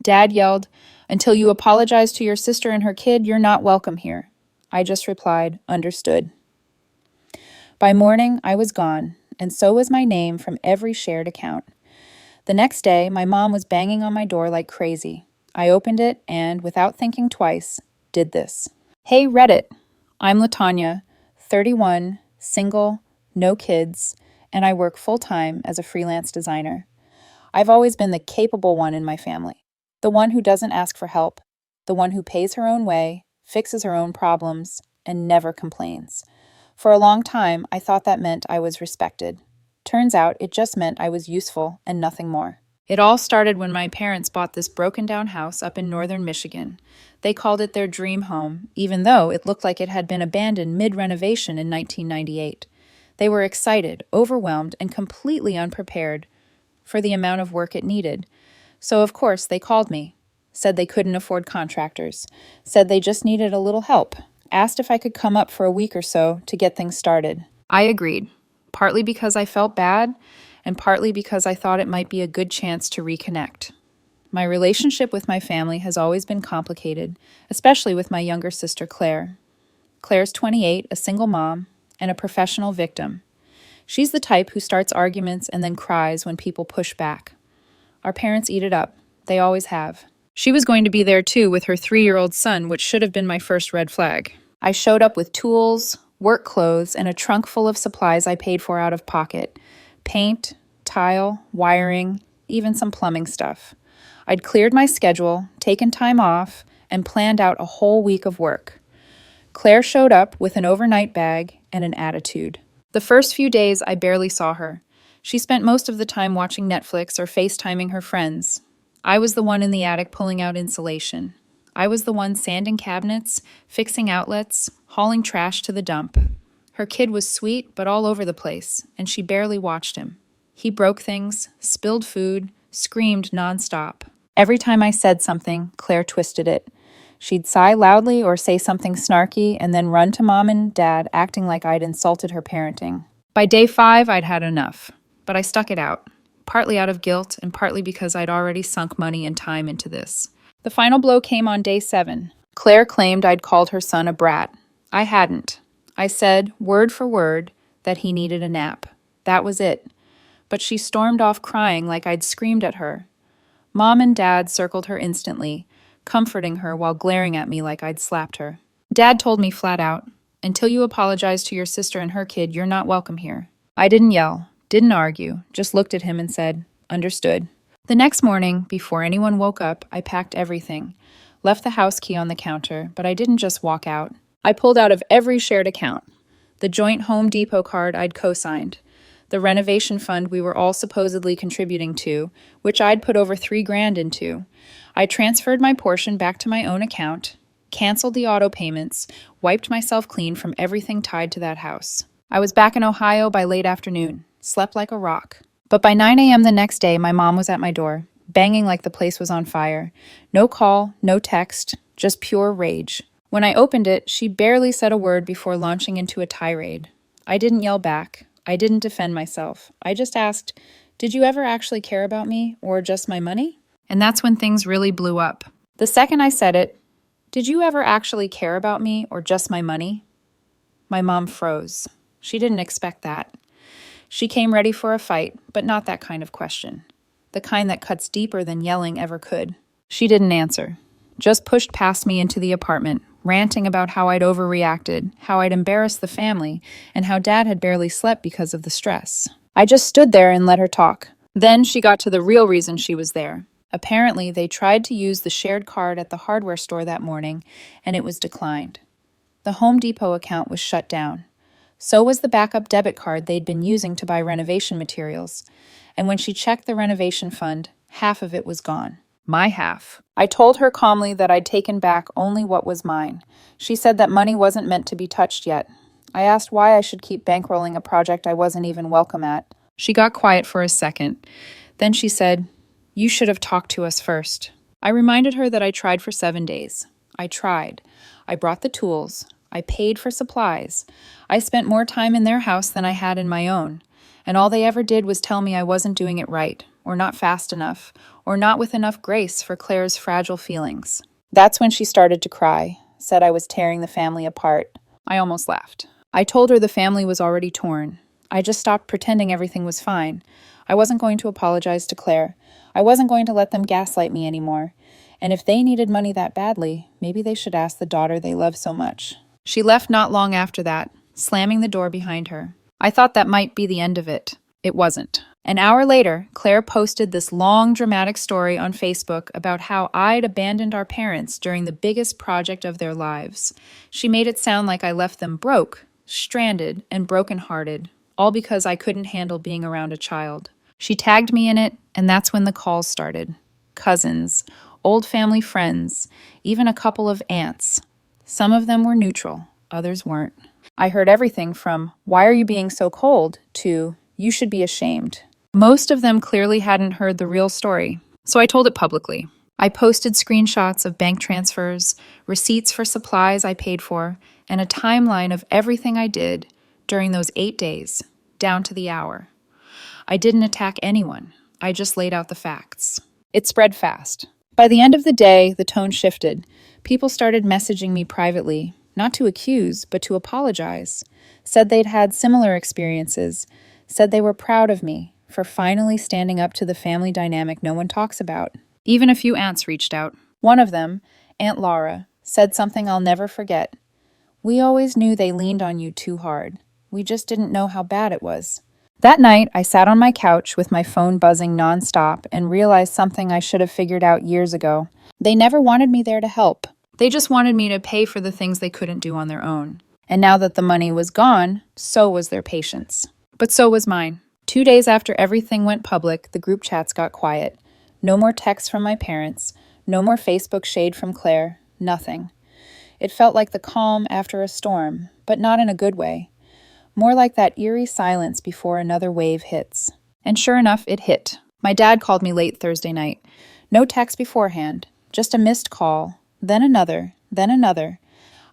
Dad yelled, "Until you apologize to your sister and her kid, you're not welcome here." I just replied, "Understood." By morning, I was gone, and so was my name from every shared account. The next day, my mom was banging on my door like crazy. I opened it and, without thinking twice, did this. "Hey, Reddit. I'm Latanya, 31, single, no kids, and I work full-time as a freelance designer. I've always been the capable one in my family, the one who doesn't ask for help, the one who pays her own way, fixes her own problems, and never complains. For a long time, I thought that meant I was respected. Turns out it just meant I was useful and nothing more." It all started when my parents bought this broken-down house up in northern Michigan. They called it their dream home, even though it looked like it had been abandoned mid-renovation in 1998. They were excited, overwhelmed, and completely unprepared for the amount of work it needed. So, of course, they called me, said they couldn't afford contractors, said they just needed a little help, asked if I could come up for a week or so to get things started. I agreed, partly because I felt bad, and partly because I thought it might be a good chance to reconnect. My relationship with my family has always been complicated, especially with my younger sister, Claire. Claire's 28, a single mom, and a professional victim. She's the type who starts arguments and then cries when people push back. Our parents eat it up. They always have. She was going to be there too with her 3-year-old son, which should have been my first red flag. I showed up with tools, work clothes, and a trunk full of supplies I paid for out of pocket. Paint, tile, wiring, even some plumbing stuff. I'd cleared my schedule, taken time off, and planned out a whole week of work. Claire showed up with an overnight bag and an attitude. The first few days, I barely saw her. She spent most of the time watching Netflix or FaceTiming her friends. I was the one in the attic pulling out insulation. I was the one sanding cabinets, fixing outlets, hauling trash to the dump. Her kid was sweet, but all over the place, and she barely watched him. He broke things, spilled food, screamed nonstop. Every time I said something, Claire twisted it. She'd sigh loudly or say something snarky and then run to Mom and Dad, acting like I'd insulted her parenting. By day 5, I'd had enough, but I stuck it out, partly out of guilt and partly because I'd already sunk money and time into this. The final blow came on day 7. Claire claimed I'd called her son a brat. I hadn't. I said, word for word, that he needed a nap. That was it. But she stormed off crying like I'd screamed at her. Mom and Dad circled her instantly, comforting her while glaring at me like I'd slapped her. Dad told me flat out, "Until you apologize to your sister and her kid, you're not welcome here." I didn't yell, didn't argue, just looked at him and said, "Understood." The next morning, before anyone woke up, I packed everything, left the house key on the counter, but I didn't just walk out. I pulled out of every shared account. The joint Home Depot card I'd co-signed, the renovation fund we were all supposedly contributing to, which I'd put over $3,000 into. I transferred my portion back to my own account, canceled the auto payments, wiped myself clean from everything tied to that house. I was back in Ohio by late afternoon, slept like a rock. But by 9 a.m. the next day, my mom was at my door, banging like the place was on fire. No call, no text, just pure rage. When I opened it, she barely said a word before launching into a tirade. I didn't yell back. I didn't defend myself. I just asked, "Did you ever actually care about me, or just my money?" And that's when things really blew up. The second I said it, "Did you ever actually care about me, or just my money?" My mom froze. She didn't expect that. She came ready for a fight, but not that kind of question. The kind that cuts deeper than yelling ever could. She didn't answer. Just pushed past me into the apartment, ranting about how I'd overreacted, how I'd embarrassed the family, and how Dad had barely slept because of the stress. I just stood there and let her talk. Then she got to the real reason she was there. Apparently, they tried to use the shared card at the hardware store that morning, and it was declined. The Home Depot account was shut down. So was the backup debit card they'd been using to buy renovation materials. And when she checked the renovation fund, half of it was gone. My half. I told her calmly that I'd taken back only what was mine. She said that money wasn't meant to be touched yet. I asked why I should keep bankrolling a project I wasn't even welcome at. She got quiet for a second. Then she said, "You should have talked to us first." I reminded her that I tried for 7 days. I tried. I brought the tools. I paid for supplies. I spent more time in their house than I had in my own, and all they ever did was tell me I wasn't doing it right. or not fast enough, or not with enough grace for Claire's fragile feelings. That's when she started to cry, said I was tearing the family apart. I almost laughed. I told her the family was already torn. I just stopped pretending everything was fine. I wasn't going to apologize to Claire. I wasn't going to let them gaslight me anymore. And if they needed money that badly, maybe they should ask the daughter they love so much. She left not long after that, slamming the door behind her. I thought that might be the end of it. It wasn't. An hour later, Claire posted this long, dramatic story on Facebook about how I'd abandoned our parents during the biggest project of their lives. She made it sound like I left them broke, stranded, and brokenhearted, all because I couldn't handle being around a child. She tagged me in it, and that's when the calls started. Cousins, old family friends, even a couple of aunts. Some of them were neutral, others weren't. I heard everything from, "Why are you being so cold?" to, "You should be ashamed." Most of them clearly hadn't heard the real story, so I told it publicly. I posted screenshots of bank transfers, receipts for supplies I paid for, and a timeline of everything I did during those 8 days, down to the hour. I didn't attack anyone. I just laid out the facts. It spread fast. By the end of the day, the tone shifted. People started messaging me privately, not to accuse, but to apologize. Said they'd had similar experiences. Said they were proud of me for finally standing up to the family dynamic no one talks about. Even a few aunts reached out. One of them, Aunt Laura, said something I'll never forget. "We always knew they leaned on you too hard. We just didn't know how bad it was." That night, I sat on my couch with my phone buzzing nonstop and realized something I should have figured out years ago. They never wanted me there to help. They just wanted me to pay for the things they couldn't do on their own. And now that the money was gone, so was their patience. But so was mine. 2 days after everything went public, the group chats got quiet. No more texts from my parents, no more Facebook shade from Claire, nothing. It felt like the calm after a storm, but not in a good way. More like that eerie silence before another wave hits. And sure enough, it hit. My dad called me late Thursday night. No text beforehand, just a missed call, then another, then another.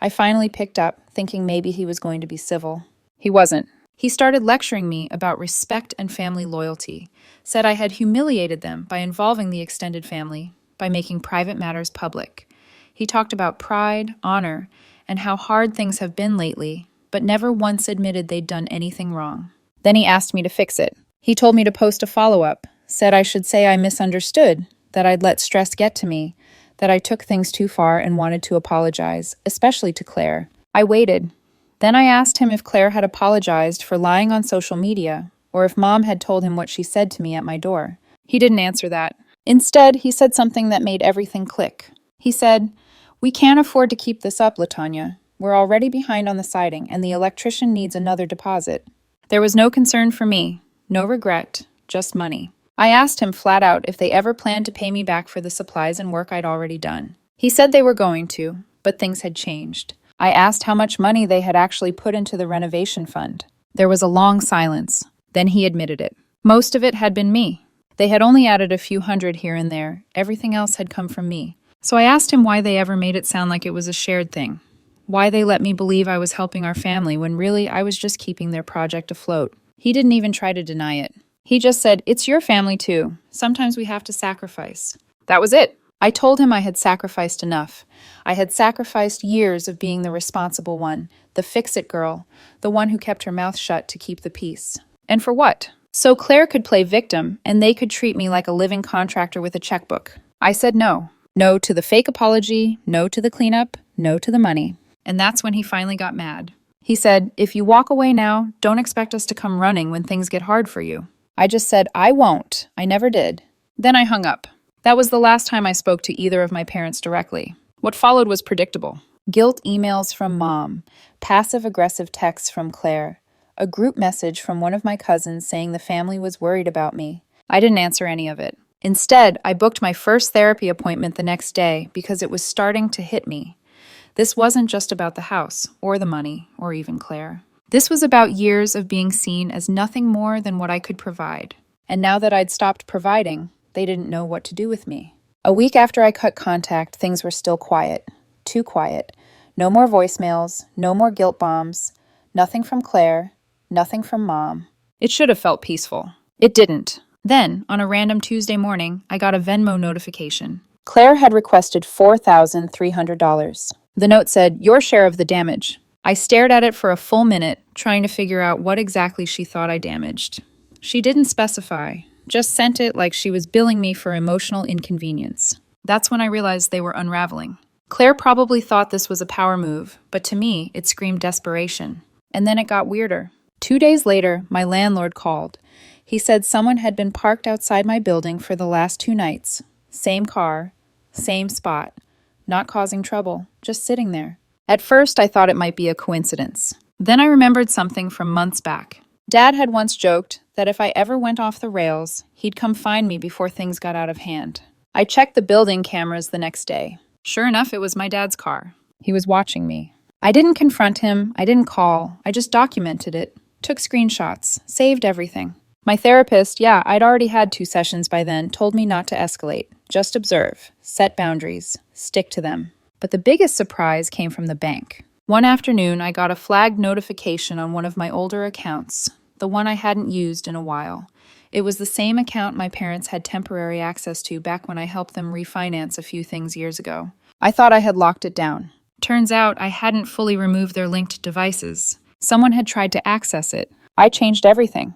I finally picked up, thinking maybe he was going to be civil. He wasn't. He started lecturing me about respect and family loyalty, said I had humiliated them by involving the extended family, by making private matters public. He talked about pride, honor, and how hard things have been lately, but never once admitted they'd done anything wrong. Then he asked me to fix it. He told me to post a follow-up, said I should say I misunderstood, that I'd let stress get to me, that I took things too far and wanted to apologize, especially to Claire. I waited. Then I asked him if Claire had apologized for lying on social media, or if Mom had told him what she said to me at my door. He didn't answer that. Instead, he said something that made everything click. He said, "We can't afford to keep this up, LaTanya. We're already behind on the siding, and the electrician needs another deposit." There was no concern for me, no regret, just money. I asked him flat out if they ever planned to pay me back for the supplies and work I'd already done. He said they were going to, but things had changed. I asked how much money they had actually put into the renovation fund. There was a long silence. Then he admitted it. Most of it had been me. They had only added a few hundred here and there. Everything else had come from me. So I asked him why they ever made it sound like it was a shared thing. Why they let me believe I was helping our family when really I was just keeping their project afloat. He didn't even try to deny it. He just said, "It's your family too. Sometimes we have to sacrifice." That was it. I told him I had sacrificed enough. I had sacrificed years of being the responsible one, the fix-it girl, the one who kept her mouth shut to keep the peace. And for what? So Claire could play victim, and they could treat me like a living contractor with a checkbook. I said no. No to the fake apology, no to the cleanup, no to the money. And that's when he finally got mad. He said, "If you walk away now, don't expect us to come running when things get hard for you." I just said, "I won't. I never did." Then I hung up. That was the last time I spoke to either of my parents directly. What followed was predictable. Guilt emails from Mom, passive-aggressive texts from Claire, a group message from one of my cousins saying the family was worried about me. I didn't answer any of it. Instead, I booked my first therapy appointment the next day because it was starting to hit me. This wasn't just about the house, or the money, or even Claire. This was about years of being seen as nothing more than what I could provide. And now that I'd stopped providing, they didn't know what to do with me. A week after I cut contact, things were still quiet. Too quiet. No more voicemails, no more guilt bombs, nothing from Claire, nothing from Mom. It should have felt peaceful. It didn't. Then, on a random Tuesday morning, I got a Venmo notification. Claire had requested $4,300. The note said, "Your share of the damage." I stared at it for a full minute, trying to figure out what exactly she thought I damaged. She didn't specify, just sent it like she was billing me for emotional inconvenience. That's when I realized they were unraveling. Claire probably thought this was a power move, but to me, it screamed desperation. And then it got weirder. 2 days later, my landlord called. He said someone had been parked outside my building for the last 2 nights. Same car, same spot. Not causing trouble, just sitting there. At first, I thought it might be a coincidence. Then I remembered something from months back. Dad had once joked that if I ever went off the rails, he'd come find me before things got out of hand. I checked the building cameras the next day. Sure enough, it was my dad's car. He was watching me. I didn't confront him, I didn't call, I just documented it, took screenshots, saved everything. My therapist, I'd already had 2 sessions by then, told me not to escalate. Just observe, set boundaries, stick to them. But the biggest surprise came from the bank. One afternoon, I got a flagged notification on one of my older accounts, the one I hadn't used in a while. It was the same account my parents had temporary access to back when I helped them refinance a few things years ago. I thought I had locked it down. Turns out I hadn't fully removed their linked devices. Someone had tried to access it. I changed everything.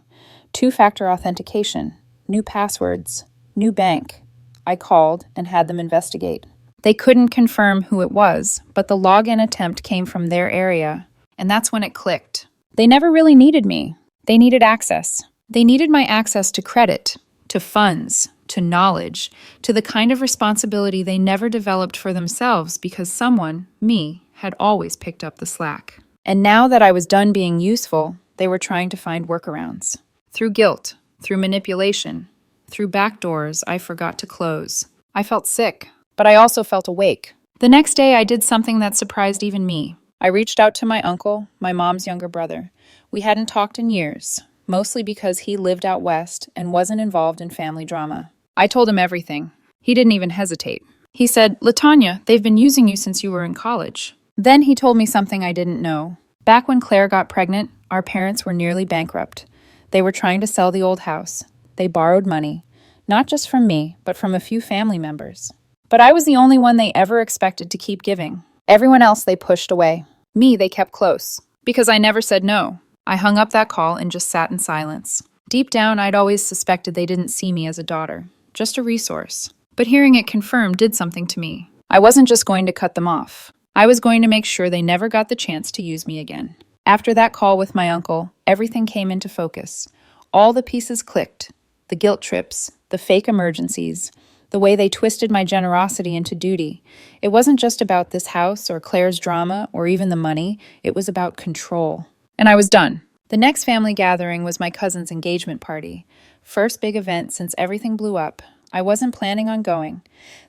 2-factor authentication, new passwords, new bank. I called and had them investigate. They couldn't confirm who it was, but the login attempt came from their area, and that's when it clicked. They never really needed me. They needed access. They needed my access to credit, to funds, to knowledge, to the kind of responsibility they never developed for themselves because someone, me, had always picked up the slack. And now that I was done being useful, they were trying to find workarounds. Through guilt, through manipulation, through back doors I forgot to close. I felt sick, but I also felt awake. The next day I did something that surprised even me. I reached out to my uncle, my mom's younger brother. We hadn't talked in years, mostly because he lived out west and wasn't involved in family drama. I told him everything. He didn't even hesitate. He said, "LaTanya, they've been using you since you were in college." Then he told me something I didn't know. Back when Claire got pregnant, our parents were nearly bankrupt. They were trying to sell the old house. They borrowed money, not just from me, but from a few family members. But I was the only one they ever expected to keep giving. Everyone else they pushed away. Me, they kept close. Because I never said no. I hung up that call and just sat in silence. Deep down, I'd always suspected they didn't see me as a daughter, just a resource. But hearing it confirmed did something to me. I wasn't just going to cut them off. I was going to make sure they never got the chance to use me again. After that call with my uncle, everything came into focus. All the pieces clicked. The guilt trips, the fake emergencies, the way they twisted my generosity into duty. It wasn't just about this house or Claire's drama or even the money. It was about control. And I was done. The next family gathering was my cousin's engagement party. First big event since everything blew up. I wasn't planning on going.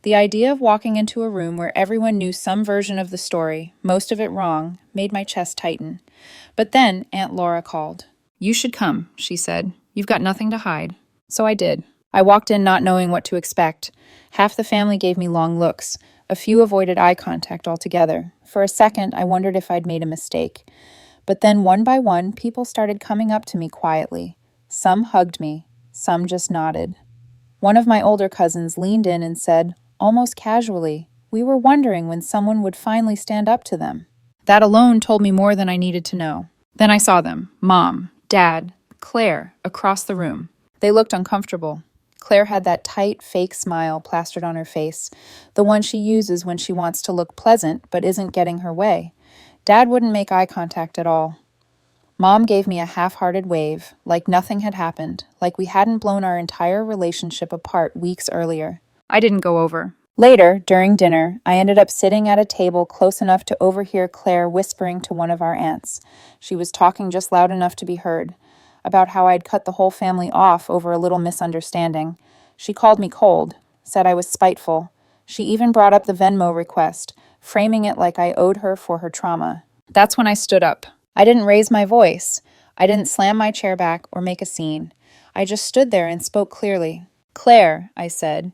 The idea of walking into a room where everyone knew some version of the story, most of it wrong, made my chest tighten. But then Aunt Laura called. "You should come," she said. "You've got nothing to hide." So I did. I walked in not knowing what to expect. Half the family gave me long looks. A few avoided eye contact altogether. For a second, I wondered if I'd made a mistake. But then one by one, people started coming up to me quietly. Some hugged me. Some just nodded. One of my older cousins leaned in and said, almost casually, we were wondering when someone would finally stand up to them. That alone told me more than I needed to know. Then I saw them, Mom, Dad, Claire, across the room. They looked uncomfortable. Claire had that tight, fake smile plastered on her face, the one she uses when she wants to look pleasant but isn't getting her way. Dad wouldn't make eye contact at all. Mom gave me a half-hearted wave, like nothing had happened, like we hadn't blown our entire relationship apart weeks earlier. I didn't go over. Later, during dinner, I ended up sitting at a table close enough to overhear Claire whispering to one of our aunts. She was talking just loud enough to be heard, about how I'd cut the whole family off over a little misunderstanding. She called me cold, said I was spiteful. She even brought up the Venmo request, framing it like I owed her for her trauma. That's when I stood up. I didn't raise my voice. I didn't slam my chair back or make a scene. I just stood there and spoke clearly. "Claire," I said,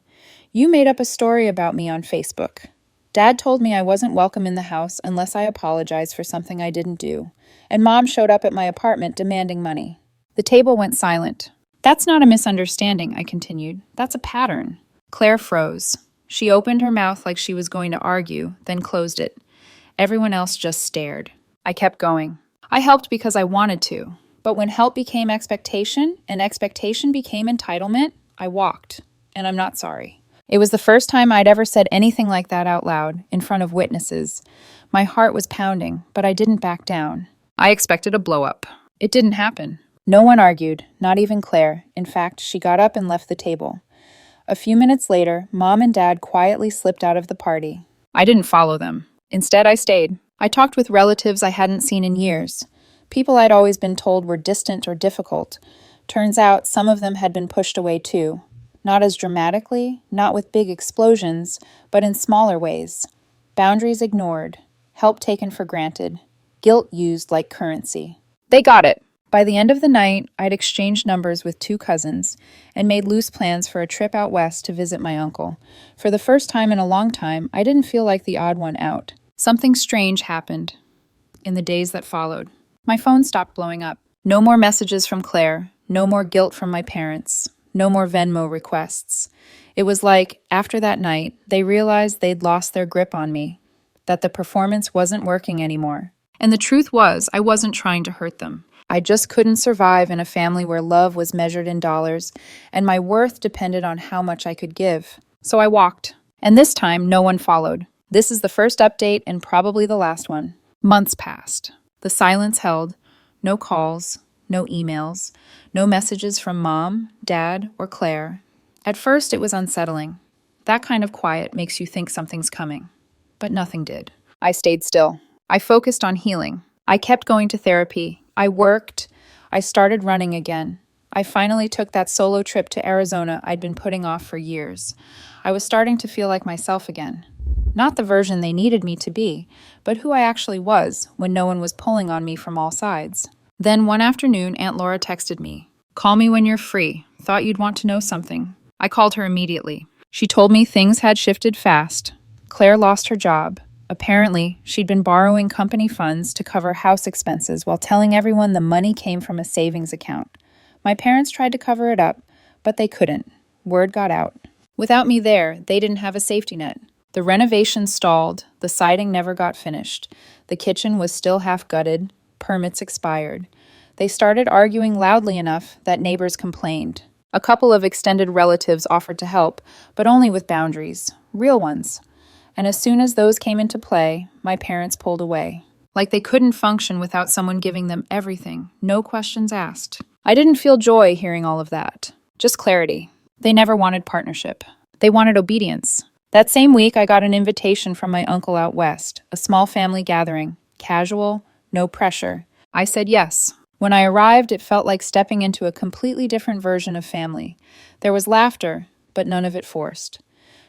"you made up a story about me on Facebook. Dad told me I wasn't welcome in the house unless I apologized for something I didn't do. And Mom showed up at my apartment demanding money." The table went silent. That's not a misunderstanding, I continued. That's a pattern. Claire froze. She opened her mouth like she was going to argue, then closed it. Everyone else just stared. I kept going. I helped because I wanted to. But when help became expectation and expectation became entitlement, I walked. And I'm not sorry. It was the first time I'd ever said anything like that out loud, in front of witnesses. My heart was pounding, but I didn't back down. I expected a blow-up. It didn't happen. No one argued, not even Claire. In fact, she got up and left the table. A few minutes later, Mom and Dad quietly slipped out of the party. I didn't follow them. Instead, I stayed. I talked with relatives I hadn't seen in years. People I'd always been told were distant or difficult. Turns out some of them had been pushed away too. Not as dramatically, not with big explosions, but in smaller ways. Boundaries ignored, help taken for granted, guilt used like currency. They got it. By the end of the night, I'd exchanged numbers with 2 cousins and made loose plans for a trip out west to visit my uncle. For the first time in a long time, I didn't feel like the odd one out. Something strange happened in the days that followed. My phone stopped blowing up. No more messages from Claire, no more guilt from my parents, no more Venmo requests. It was like, after that night, they realized they'd lost their grip on me, that the performance wasn't working anymore. And the truth was, I wasn't trying to hurt them. I just couldn't survive in a family where love was measured in dollars, and my worth depended on how much I could give. So I walked. And this time, no one followed. This is the first update and probably the last one. Months passed. The silence held. No calls, no emails, no messages from Mom, Dad, or Claire. At first, it was unsettling. That kind of quiet makes you think something's coming. But nothing did. I stayed still. I focused on healing. I kept going to therapy. I worked. I started running again. I finally took that solo trip to Arizona I'd been putting off for years. I was starting to feel like myself again. Not the version they needed me to be, but who I actually was when no one was pulling on me from all sides. Then one afternoon, Aunt Laura texted me, "Call me when you're free. Thought you'd want to know something." I called her immediately. She told me things had shifted fast. Claire lost her job. Apparently, she'd been borrowing company funds to cover house expenses while telling everyone the money came from a savings account. My parents tried to cover it up, but they couldn't. Word got out. Without me there, they didn't have a safety net. The renovation stalled, the siding never got finished. The kitchen was still half gutted, permits expired. They started arguing loudly enough that neighbors complained. A couple of extended relatives offered to help, but only with boundaries, real ones. And as soon as those came into play, my parents pulled away. Like they couldn't function without someone giving them everything, no questions asked. I didn't feel joy hearing all of that, just clarity. They never wanted partnership. They wanted obedience. That same week, I got an invitation from my uncle out west, a small family gathering, casual, no pressure. I said yes. When I arrived, it felt like stepping into a completely different version of family. There was laughter, but none of it forced.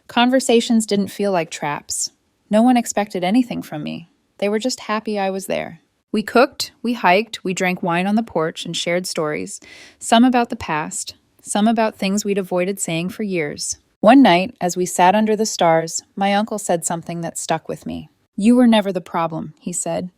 Conversations didn't feel like traps. No one expected anything from me. They were just happy I was there. We cooked, we hiked, we drank wine on the porch and shared stories, some about the past, some about things we'd avoided saying for years. One night, as we sat under the stars, my uncle said something that stuck with me. "You were never the problem," he said.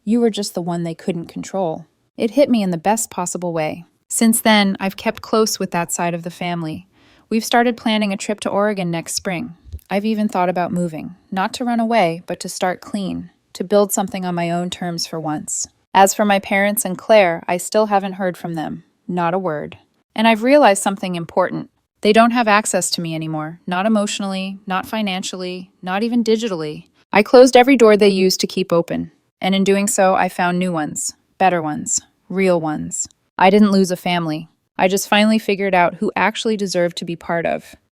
"You were just the one they couldn't control." It hit me in the best possible way. Since then, I've kept close with that side of the family. We've started planning a trip to Oregon next spring. I've even thought about moving, not to run away, but to start clean, to build something on my own terms for once. As for my parents and Claire, I still haven't heard from them. Not a word. And I've realized something important. They don't have access to me anymore, not emotionally, not financially, not even digitally. I closed every door they used to keep open, and in doing so, I found new ones, better ones, real ones. I didn't lose a family. I just finally figured out who actually deserved to be part of.